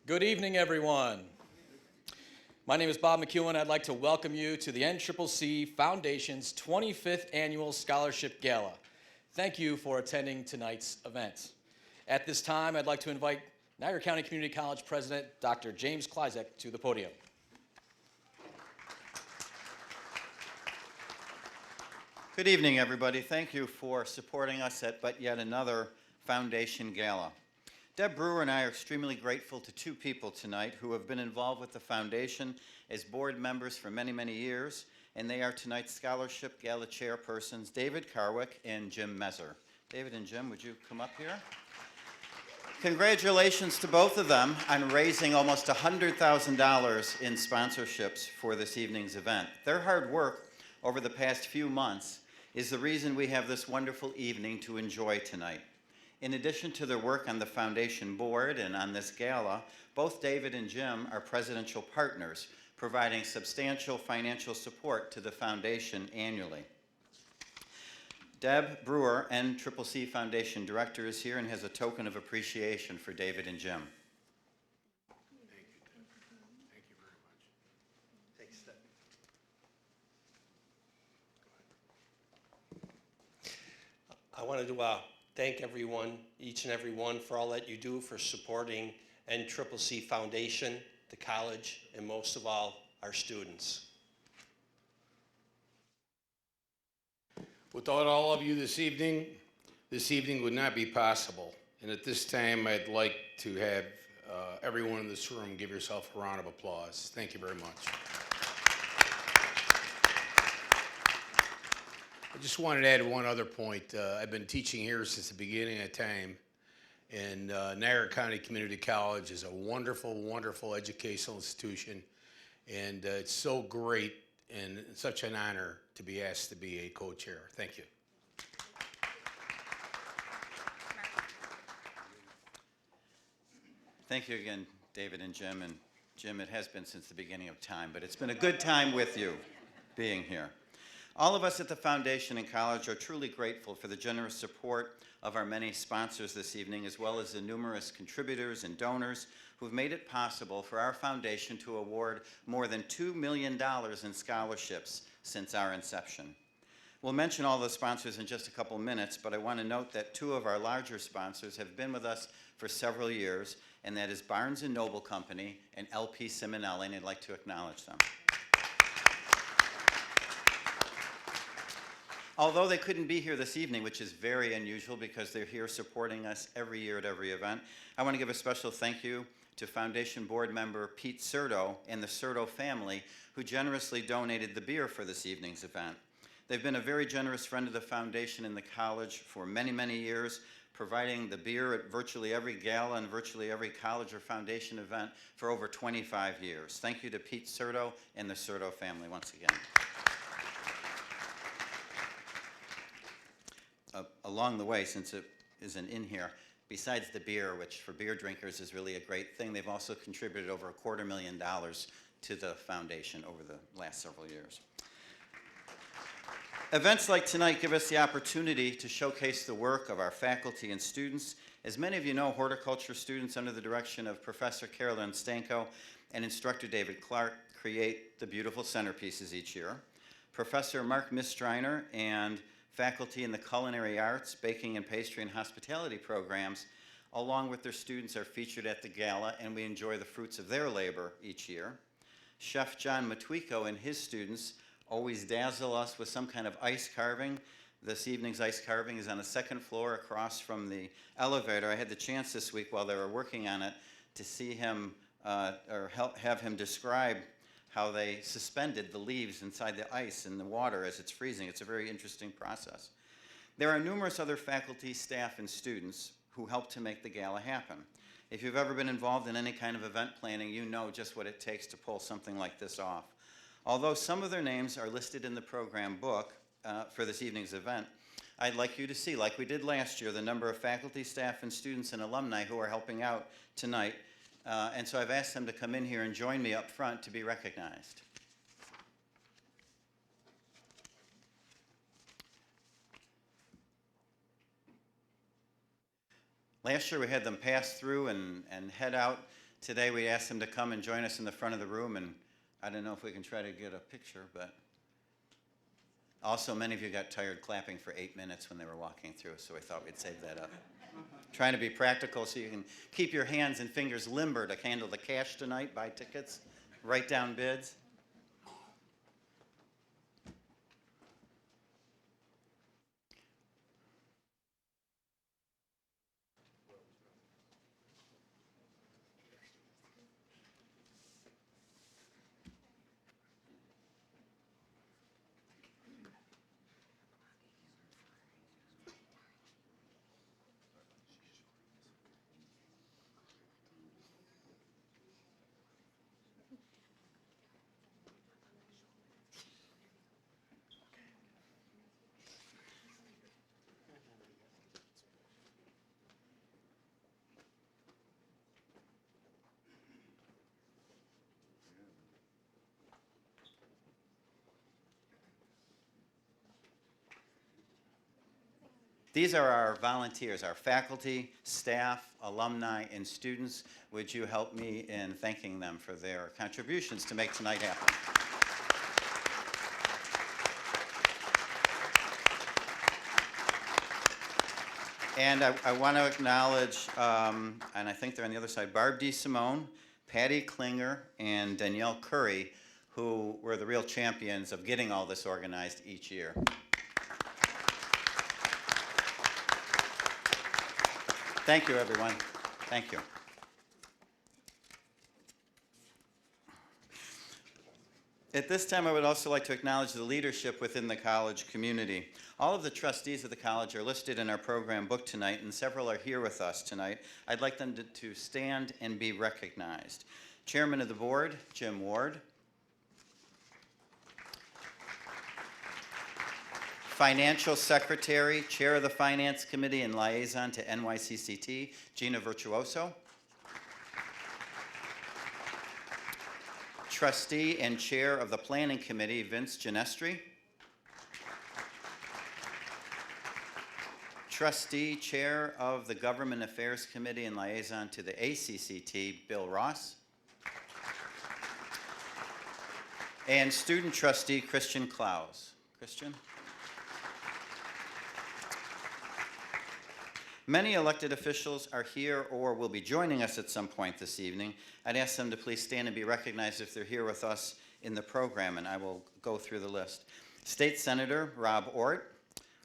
Good evening, everyone. My name is Bob McEwen. I'd like to welcome you to the NCCC Foundation's 25th Annual Scholarship Gala. Thank you for attending tonight's event. At this time, I'd like to invite Niagara County Community College President Dr. James Klizek to the podium. Good evening, everybody. Thank you for supporting us at yet another Foundation Gala. Deb Brewer and I are extremely grateful to two people tonight who have been involved with the Foundation as board members for many, many years, and they are tonight's Scholarship Gala chairpersons, David Carwick and Jim Messer. David and Jim, would you come up here? Congratulations to both of them on raising almost $100,000 in sponsorships for this evening's event. Their hard work over the past few months is the reason we have this wonderful evening to enjoy tonight. In addition to their work on the Foundation board and on this gala, both David and Jim are presidential partners, providing substantial financial support to the Foundation annually. Deb Brewer, NCCC Foundation Director, is here and has a token of appreciation for David and Jim. Thank you, Deb. Thank you very much. Take a step. I wanted to thank everyone, each and every one, for all that you do for supporting NCCC Foundation, the college, and most of all, our students. Without all of you this evening would not be possible. And at this time, I'd like to have everyone in this room give yourself a round of applause. Thank you very much. I just wanted to add one other point. I've been teaching here since the beginning of time, and Niagara County Community College is a wonderful, wonderful educational institution, and it's so great and such an honor to be asked to be a co-chair. Thank you. Thank you again, David and Jim. And Jim, it has been since the beginning of time, but it's been a good time with you being here. All of us at the Foundation and College are truly grateful for the generous support of our many sponsors this evening, as well as the numerous contributors and donors who've made it possible for our Foundation to award more than $2 million in scholarships since our inception. We'll mention all the sponsors in just a couple minutes, but I want to note that two of our larger sponsors have been with us for several years, and that is Barnes & Noble Company and LP Simonelli, and I'd like to acknowledge them. Although they couldn't be here this evening, which is very unusual because they're here supporting us every year at every event, I want to give a special thank you to Foundation board member Pete Serto and the Serto family, who generously donated the beer for this evening's event. They've been a very generous friend of the Foundation and the college for many, many years, providing the beer at virtually every gala and virtually every college or Foundation event for over 25 years. Thank you to Pete Serto and the Serto family once again. Along the way, since it isn't in here, besides the beer, which for beer drinkers is really a great thing, they've also contributed over $250,000 to the Foundation over the last several years. Events like tonight give us the opportunity to showcase the work of our faculty and students. As many of you know, horticulture students under the direction of Professor Carolyn Stanko and instructor David Clark create the beautiful centerpieces each year. Professor Mark Mistriner and faculty in the culinary arts, baking and pastry and hospitality programs, along with their students, are featured at the gala, and we enjoy the fruits of their labor each year. Chef John Matwico and his students always dazzle us with some kind of ice carving. This evening's ice carving is on the second floor across from the elevator. I had the chance this week while they were working on it to see him have him describe how they suspended the leaves inside the ice in the water as it's freezing. It's a very interesting process. There are numerous other faculty, staff, and students who help to make the gala happen. If you've ever been involved in any kind of event planning, you know just what it takes to pull something like this off. Although some of their names are listed in the program book for this evening's event, I'd like you to see, like we did last year, the number of faculty, staff, and students and alumni who are helping out tonight. And so I've asked them to come in here and join me up front to be recognized. Last year we had them pass through and head out Today we asked them to come and join us in the front of the room, and I don't know if we can try to get a picture, but also many of you got tired clapping for 8 minutes when they were walking through, so we thought we'd save that up. Trying to be practical so you can keep your hands and fingers limber to handle the cash tonight, buy tickets, write down bids. These are our volunteers, our faculty, staff, alumni, and students. Would you help me in thanking them for their contributions to make tonight happen? And I want to acknowledge, and I think they're on the other side, Barb DeSimone, Patty Klinger, and Danielle Curry, who were the real champions of getting all this organized each year. Thank you, everyone. Thank you. At this time, I would also like to acknowledge the leadership within the college community. All of the trustees of the college are listed in our program book tonight, and several are here with us tonight. I'd like them to stand and be recognized. Chairman of the board, Jim Ward. Financial Secretary, Chair of the Finance Committee and Liaison to NYCCT, Gina Virtuoso. Trustee and Chair of the Planning Committee, Vince Ginestri. Trustee, Chair of the Government Affairs Committee and Liaison to the ACCT, Bill Ross. And Student Trustee, Christian Klaus. Christian? Many elected officials are here or will be joining us at some point this evening. I'd ask them to please stand and be recognized if they're here with us in the program, and I will go through the list. State Senator Rob Ort,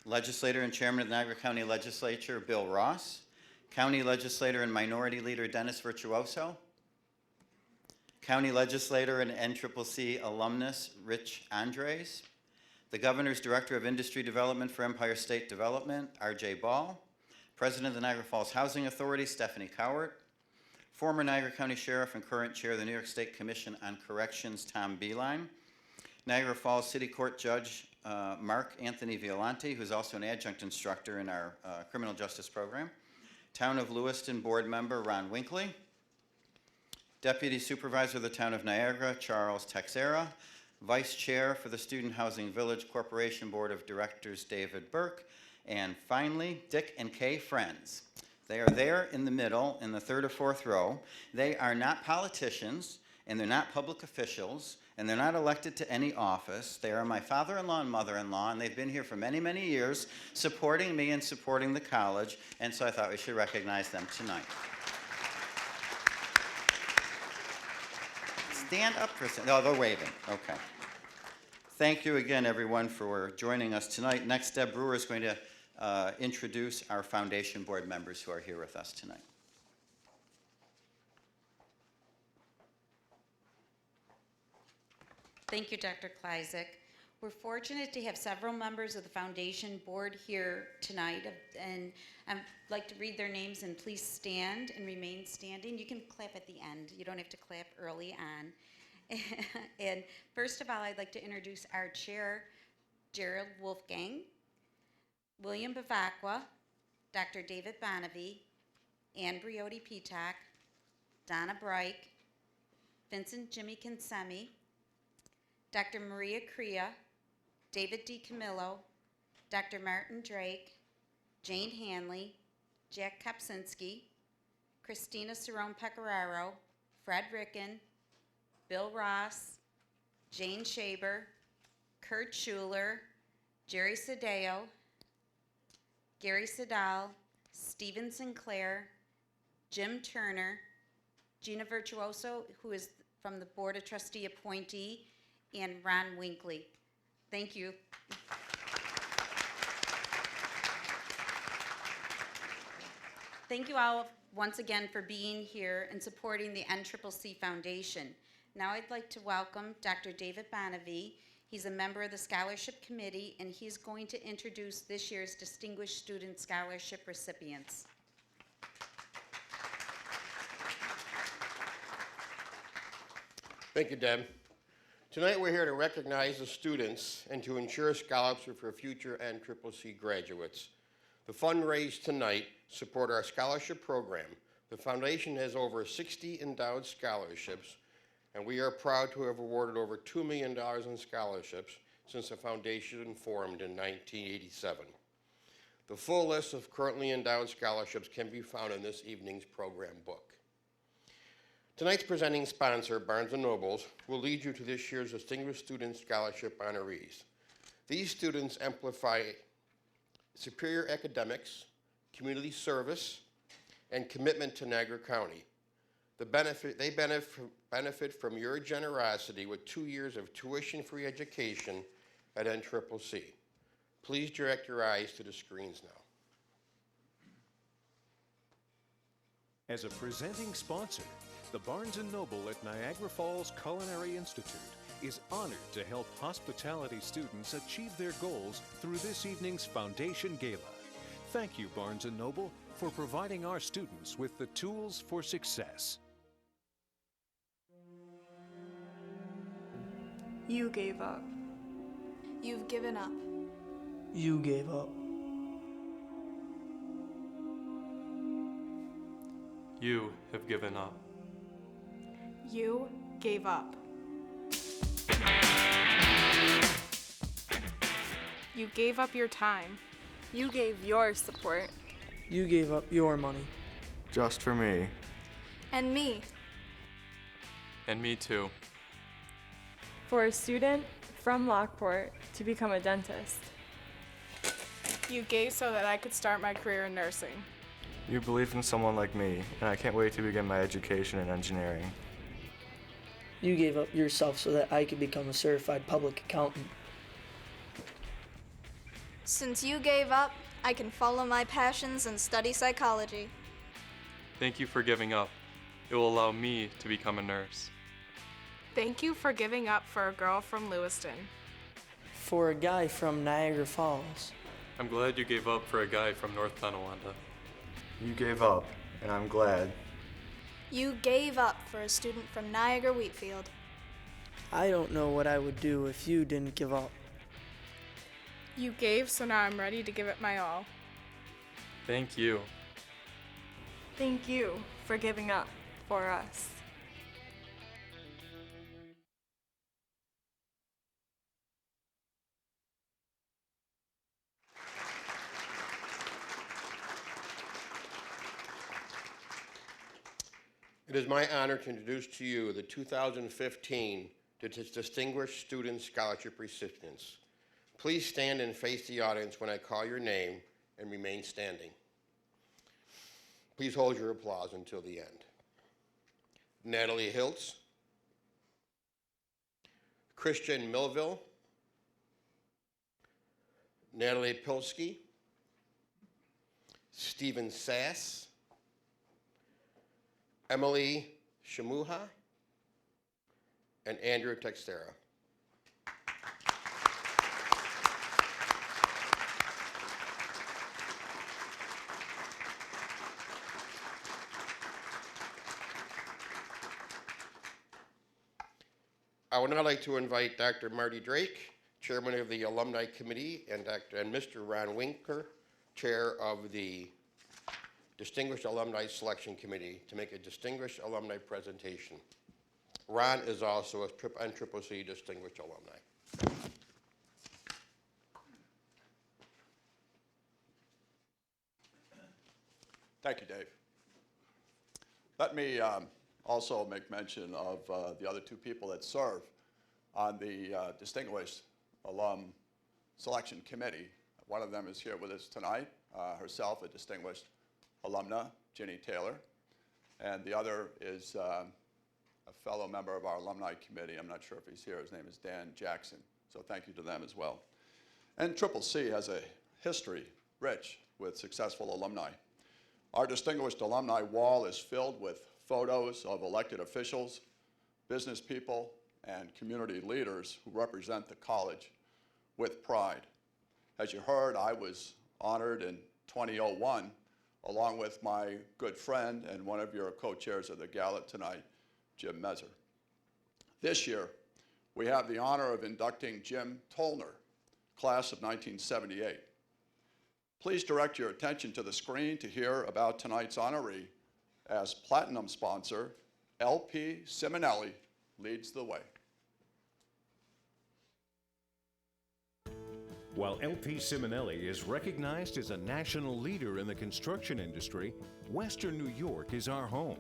Legislator and Chairman of the Niagara County Legislature Bill Ross, County Legislator and Minority Leader Dennis Virtuoso, County Legislator and NCCC alumnus Rich Andres, the Governor's Director of Industry Development for Empire State Development, R.J. Ball, President of the Niagara Falls Housing Authority, Stephanie Cowart, former Niagara County Sheriff and current Chair of the New York State Commission on Corrections, Tom Beeline, Niagara Falls City Court Judge Mark Anthony Violante, who's also an adjunct instructor in our criminal justice program, Town of Lewiston Board Member Ron Winkley, Deputy Supervisor of the Town of Niagara, Charles Texera, Vice Chair for the Student Housing Village Corporation Board of Directors, David Burke, and finally, Dick and Kay Friends. They are there in the middle, in the third or fourth row. They are not politicians, and they're not public officials, and they're not elected to any office. They are my father-in-law and mother-in-law, and they've been here for many, many years, supporting me and supporting the college, and so I thought we should recognize them tonight. Stand up for a second. Oh, they're waving. Okay. Thank you again, everyone, for joining us tonight. Next, Deb Brewer is going to introduce our foundation board members who are here with us tonight. Thank you, Dr. Kleisik. We're fortunate to have several members of the foundation board here tonight, and I'd like to read their names, and please stand and remain standing. You can clap at the end. You don't have to clap early on. And first of all, I'd like to introduce our chair, Gerald Wolfgang, William Bavacqua, Dr. David Bonavie, Ann Briotti Peacock, Donna Bright, Vincent Jimmy Kinsemi, Dr. Maria Crea, David D. Camillo, Dr. Martin Drake, Jane Hanley, Jack Kopsinski, Christina Cerrone Pecoraro, Fred Ricken, Bill Ross, Jane Shaber, Kurt Schuler, Jerry Sadeo, Gary Sadal, Stephen Sinclair, Jim Turner, Gina Virtuoso, who is from the Board of Trustee appointee, and Ron Winkley. Thank you. Thank you all once again for being here and supporting the NCCC Foundation. Now I'd like to welcome Dr. David Bonavie. He's a member of the Scholarship Committee, and he's going to introduce this year's Distinguished Student Scholarship recipients. Thank you, Deb. Tonight we're here to recognize the students and to ensure scholarships for future NCCC graduates. The funds raised tonight support our scholarship program. The foundation has over 60 endowed scholarships, and we are proud to have awarded over $2 million in scholarships since the foundation formed in 1987. The full list of currently endowed scholarships can be found in this evening's program book. Tonight's presenting sponsor, Barnes & Noble, will lead you to this year's Distinguished Student Scholarship honorees. These students amplify superior academics, community service, and commitment to Niagara County. They benefit from your generosity with 2 years of tuition-free education at NCCC. Please direct your eyes to the screens now. As a presenting sponsor, the Barnes & Noble at Niagara Falls Culinary Institute is honored to help hospitality students achieve their goals through this evening's Foundation Gala. Thank you, Barnes & Noble, for providing our students with the tools for success. You gave up. You've given up. You gave up. You have given up. You gave up. You gave up your time. You gave your support. You gave up your money. Just for me. And me. And me too. For a student from Lockport to become a dentist. You gave so that I could start my career in nursing. You believed in someone like me, and I can't wait to begin my education in engineering. You gave up yourself so that I could become a certified public accountant. Since you gave up, I can follow my passions and study psychology. Thank you for giving up. It will allow me to become a nurse. Thank you for giving up for a girl from Lewiston. For a guy from Niagara Falls. I'm glad you gave up for a guy from North Tonawanda. You gave up, and I'm glad. You gave up for a student from Niagara Wheatfield. I don't know what I would do if you didn't give up. You gave, so now I'm ready to give it my all. Thank you. Thank you for giving up for us. It is my honor to introduce to you the 2015 Distinguished Student Scholarship recipients. Please stand and face the audience when I call your name and remain standing. Please hold your applause until the end. Natalie Hiltz, Christian Millville, Natalie Pilsky, Stephen Sass, Emily Shamuha, and Andrew Texera. I would now like to invite Dr. Marty Drake, Chairman of the Alumni Committee, and Mr. Ron Winkler, Chair of the Distinguished Alumni Selection Committee, to make a distinguished alumni presentation. Ron is also a NCCC Distinguished Alumni. Thank you, Dave. Let me also make mention of the other two people that serve on the Distinguished Alum Selection Committee. One of them is here with us tonight, herself a distinguished alumna, Ginny Taylor, and the other is a fellow member of our alumni committee. I'm not sure if he's here. His name is Dan Jackson. So thank you to them as well. NCCC has a history rich with successful alumni. Our distinguished alumni wall is filled with photos of elected officials, business people, and community leaders who represent the college with pride. As you heard, I was honored in 2001, along with my good friend and one of your co-chairs of the Gala tonight, Jim Messer. This year, we have the honor of inducting Jim Tollner, class of 1978. Please direct your attention to the screen to hear about tonight's honoree as platinum sponsor, LP Simonelli leads the way. While LP Simonelli is recognized as a national leader in the construction industry, Western New York is our home.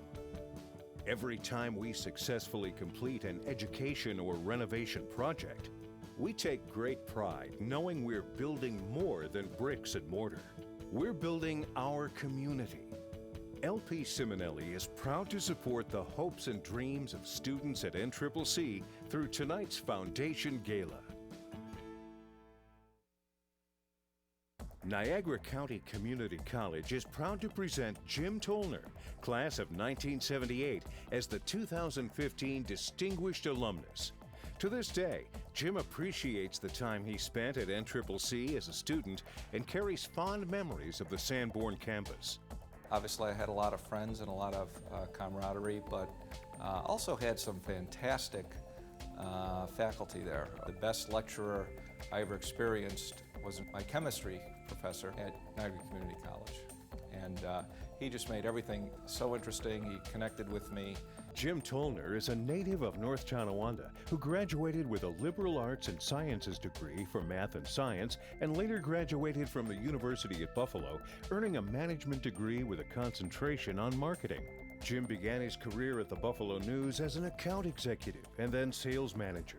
Every time we successfully complete an education or renovation project, we take great pride knowing we're building more than bricks and mortar. We're building our community. LP Simonelli is proud to support the hopes and dreams of students at NCCC through tonight's Foundation Gala. Niagara County Community College is proud to present Jim Tollner, class of 1978, as the 2015 Distinguished Alumnus. To this day, Jim appreciates the time he spent at NCCC as a student and carries fond memories of the Sanborn campus. Obviously, I had a lot of friends and a lot of camaraderie, but also had some fantastic faculty there. The best lecturer I ever experienced was my chemistry professor at Niagara Community College. And he just made everything so interesting. He connected with me. Jim Tollner is a native of North Tonawanda who graduated with a liberal arts and sciences degree for math and science and later graduated from the University at Buffalo, earning a management degree with a concentration on marketing. Jim began his career at the Buffalo News as an account executive and then sales manager.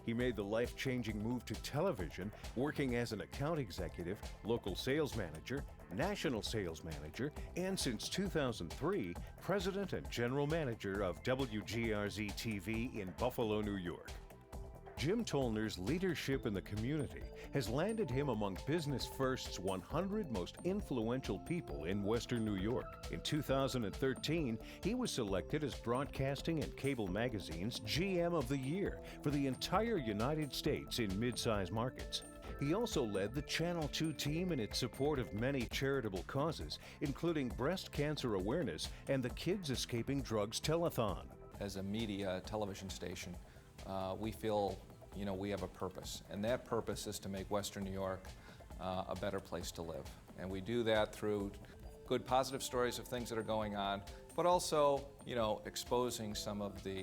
He made the life-changing move to television, working as an account executive, local sales manager, national sales manager, and since 2003, president and general manager of WGRZ-TV in Buffalo, New York. Jim Tollner's leadership in the community has landed him among Business First's 100 most influential people in Western New York. In 2013, he was selected as Broadcasting and Cable Magazine's GM of the Year for the entire United States in mid-size markets. He also led the Channel 2 team in its support of many charitable causes, including breast cancer awareness and the Kids Escaping Drugs Telethon. As a media television station, we feel we have a purpose, and that purpose is to make Western New York a better place to live. And we do that through good positive stories of things that are going on, but also exposing some of the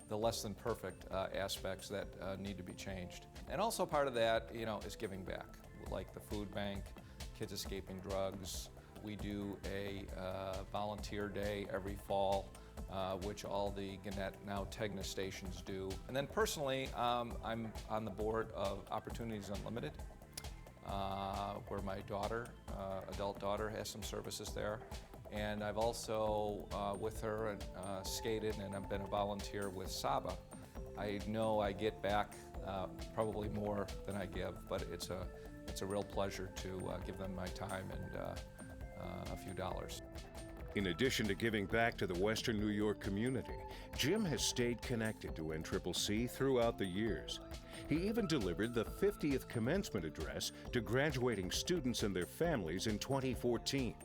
less than perfect aspects that need to be changed. And also part of that is giving back, like the food bank, Kids Escaping Drugs. We do a volunteer day every fall, which all the Gannett, now Tegna stations do. And then personally, I'm on the board of Opportunities Unlimited, where my daughter, adult daughter, has some services there. And I've also, with her, skated, and I've been a volunteer with Saba. I know I get back probably more than I give, but it's a real pleasure to give them my time and a few dollars. In addition to giving back to the Western New York community, Jim has stayed connected to NCCC throughout the years. He even delivered the 50th commencement address to graduating students and their families in 2014,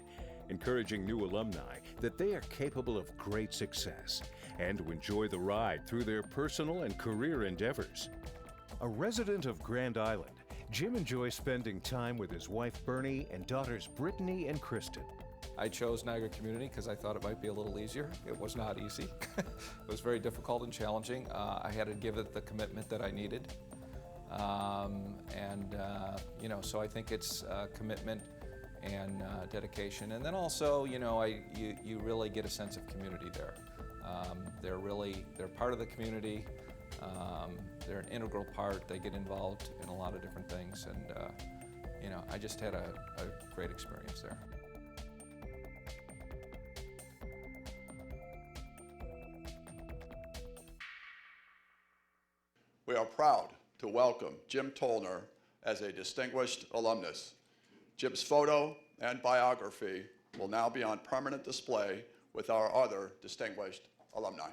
encouraging new alumni that they are capable of great success and to enjoy the ride through their personal and career endeavors. A resident of Grand Island, Jim enjoys spending time with his wife Bernie and daughters Brittany and Kristen. I chose Niagara Community because I thought it might be a little easier. It was not easy. It was very difficult and challenging. I had to give it the commitment that I needed. So I think it's commitment and dedication. And then also, you know, you really get a sense of community there. They're part of the community. They're an integral part. They get involved in a lot of different things, and you know, I just had a great experience there. We are proud to welcome Jim Tolner as a distinguished alumnus. Jim's photo and biography will now be on permanent display with our other distinguished alumni.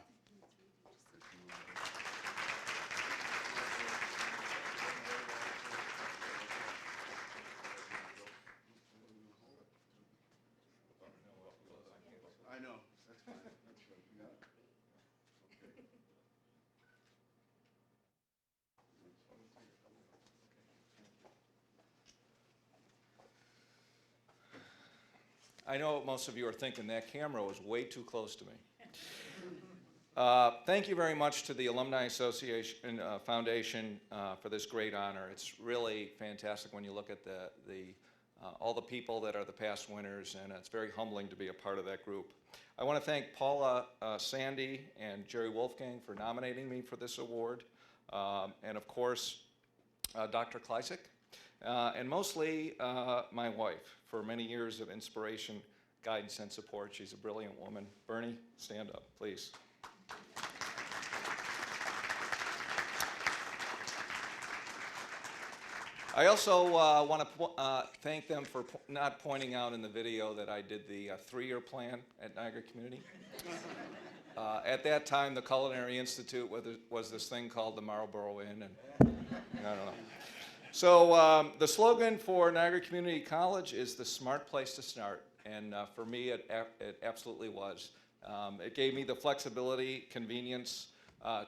I know. That's fine. That's good. You got it? Okay. I know what most of you are thinking, that camera was way too close to me. Thank you very much to the Alumni Association Foundation for this great honor. It's really fantastic when you look at all the people that are the past winners, and it's very humbling to be a part of that group. I want to thank Paula Sandy and Jerry Wolfgang for nominating me for this award, and of course, Dr. Kleisik, and mostly my wife for many years of inspiration, guidance, and support. She's a brilliant woman. Bernie, stand up, please. I also want to thank them for not pointing out in the video that I did the 3-year plan at Niagara Community. At that time, the Culinary Institute was this thing called the Marlboro Inn, and I don't know. So the slogan for Niagara Community College is the smart place to start, and for me it absolutely was. It gave me the flexibility, convenience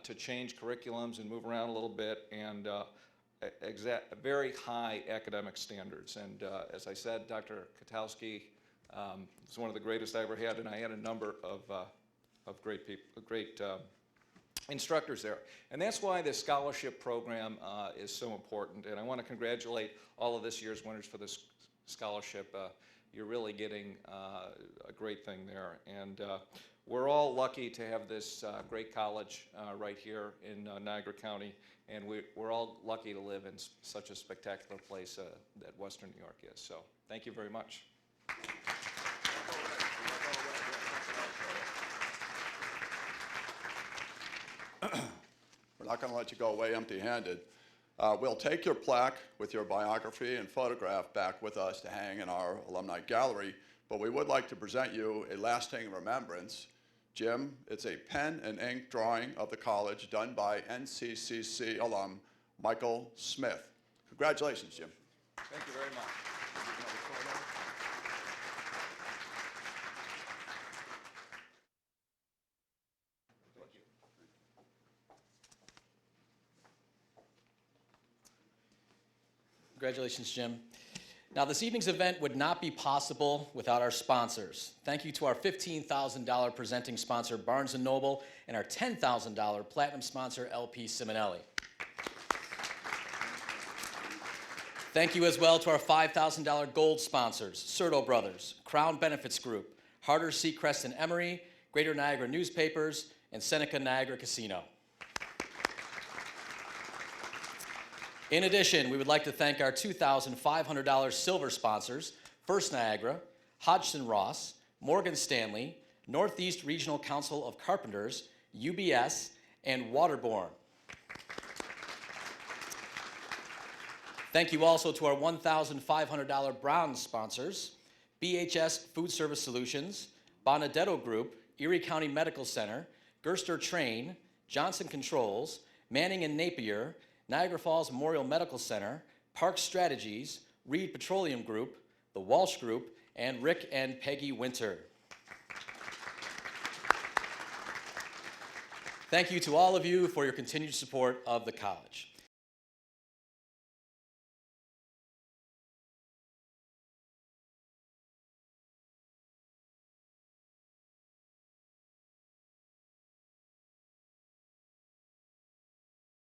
to change curriculums and move around a little bit, and very high academic standards. And as I said, Dr. Katowski is one of the greatest I ever had, and I had a number of great people, great instructors there. And that's why this scholarship program is so important. And I want to congratulate all of this year's winners for this scholarship. You're really getting a great thing there. And we're all lucky to have this great college right here in Niagara County. And we're all lucky to live in such a spectacular place that Western New York is. So thank you very much. We're not going to let you go away empty-handed. We'll take your plaque with your biography and photograph back with us to hang in our alumni gallery, but we would like to present you a lasting remembrance. Jim, it's a pen and ink drawing of the college done by NCCC alum Michael Smith. Congratulations, Jim. Thank you very much. Congratulations, Jim. Now, this evening's event would not be possible without our sponsors. Thank you to our $15,000 presenting sponsor, Barnes & Noble, and our $10,000 platinum sponsor, LP Simonelli. Thank you as well to our $5,000 gold sponsors, Serto Brothers, Crown Benefits Group, Harder Seacrest and Emery, Greater Niagara Newspapers, and Seneca Niagara Casino. In addition, we would like to thank our $2,500 silver sponsors, First Niagara, Hodgson Ross, Morgan Stanley, Northeast Regional Council of Carpenters, UBS, and Waterborne. Thank you also to our $1,500 bronze sponsors, BHS Food Service Solutions, Bonadetto Group, Erie County Medical Center, Gerster Train, Johnson Controls, Manning and Napier, Niagara Falls Memorial Medical Center, Park Strategies, Reed Petroleum Group, the Walsh Group, and Rick and Peggy Winter. Thank you to all of you for your continued support of the college.